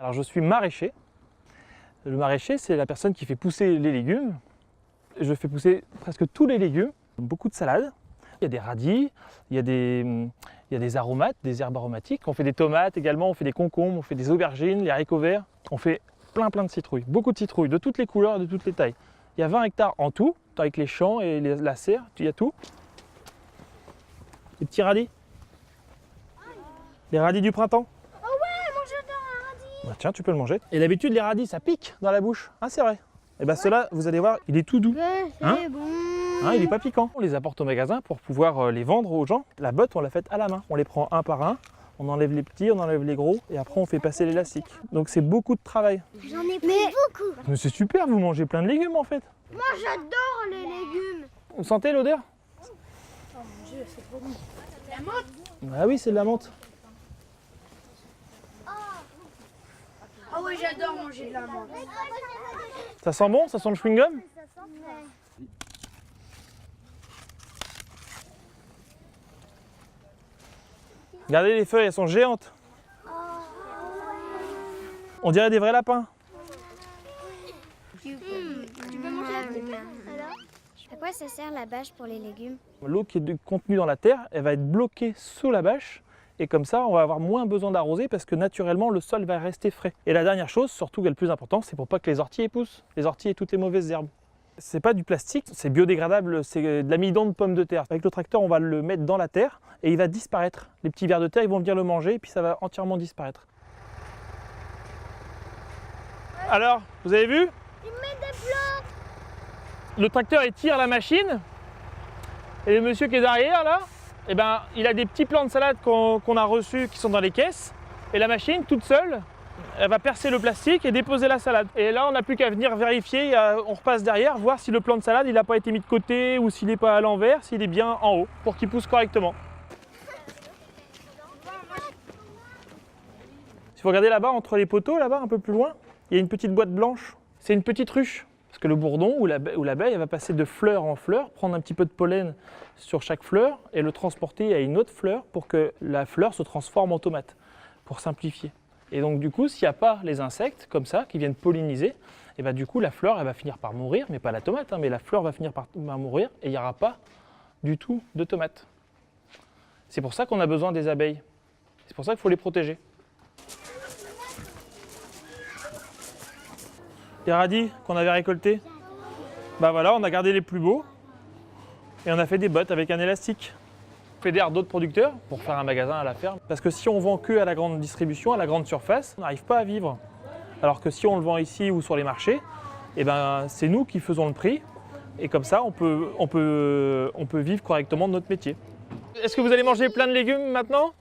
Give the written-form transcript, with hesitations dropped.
Alors je suis maraîcher. Le maraîcher, c'est la personne qui fait pousser les légumes. Je fais pousser presque tous les légumes, beaucoup de salades. Il y a des radis, il y a des aromates, des herbes aromatiques. On fait des tomates également, on fait des concombres, on fait des aubergines, les haricots verts. On fait plein de citrouilles, beaucoup de citrouilles, de toutes les couleurs, de toutes les tailles. Il y a 20 hectares en tout, avec les champs et la serre, il y a tout. Les petits radis. Les radis du printemps. Oh ouais, moi j'adore un radis. Bah tiens, tu peux le manger. Et d'habitude, les radis, ça pique dans la bouche. Ah, c'est vrai. Et bien ceux-là, vous allez voir, il est tout doux. Ouais, c'est bon. Hein, il n'est pas piquant. On les apporte au magasin pour pouvoir les vendre aux gens. La botte, on l'a faite à la main. On les prend un par un, on enlève les petits, on enlève les gros et après on fait passer l'élastique. Donc c'est beaucoup de travail. J'en ai pris beaucoup. Mais c'est super, vous mangez plein de légumes en fait. Moi j'adore les légumes. Vous sentez l'odeur? Oh mon Dieu, c'est trop bon. La menthe. Ah oui, c'est de la menthe. Ah ouais, j'adore manger de la menthe. Ça sent bon? Ça sent le chewing-gum? Regardez les feuilles, elles sont géantes. On dirait des vrais lapins. Tu peux manger un petit peu alors? À quoi ça sert la bâche pour les légumes? L'eau qui est contenue dans la terre, elle va être bloquée sous la bâche. Et comme ça, on va avoir moins besoin d'arroser parce que naturellement, le sol va rester frais. Et la dernière chose, surtout qui est le plus important, c'est pour pas que les orties poussent. Les orties et toutes les mauvaises herbes. C'est pas du plastique, c'est biodégradable, c'est de l'amidon de pomme de terre. Avec le tracteur, on va le mettre dans la terre et il va disparaître. Les petits vers de terre, ils vont venir le manger et puis ça va entièrement disparaître. Alors, vous avez vu? Il met des blocs. Le tracteur, il tire la machine et le monsieur qui est derrière là, eh ben, il a des petits plants de salade qu'on a reçus qui sont dans les caisses et la machine toute seule, elle va percer le plastique et déposer la salade. Et là, on n'a plus qu'à venir vérifier, on repasse derrière, voir si le plant de salade il n'a pas été mis de côté ou s'il n'est pas à l'envers, s'il est bien en haut pour qu'il pousse correctement. Si vous regardez là-bas, entre les poteaux, là-bas, un peu plus loin, il y a une petite boîte blanche. C'est une petite ruche. Parce que le bourdon ou l'abeille, elle va passer de fleur en fleur, prendre un petit peu de pollen sur chaque fleur et le transporter à une autre fleur pour que la fleur se transforme en tomate, pour simplifier. Et donc du coup, s'il n'y a pas les insectes comme ça, qui viennent polliniser, et ben, du coup la fleur elle va finir par mourir, mais pas la tomate, hein, mais la fleur va finir par mourir et il n'y aura pas du tout de tomate. C'est pour ça qu'on a besoin des abeilles. C'est pour ça qu'il faut les protéger. Les radis qu'on avait récoltés, bah voilà, on a gardé les plus beaux et on a fait des bottes avec un élastique. On fédère d'autres producteurs pour faire un magasin à la ferme. Parce que si on vend que à la grande distribution, à la grande surface, on n'arrive pas à vivre. Alors que si on le vend ici ou sur les marchés, eh ben, c'est nous qui faisons le prix et comme ça on peut vivre correctement de notre métier. Est-ce que vous allez manger plein de légumes maintenant ?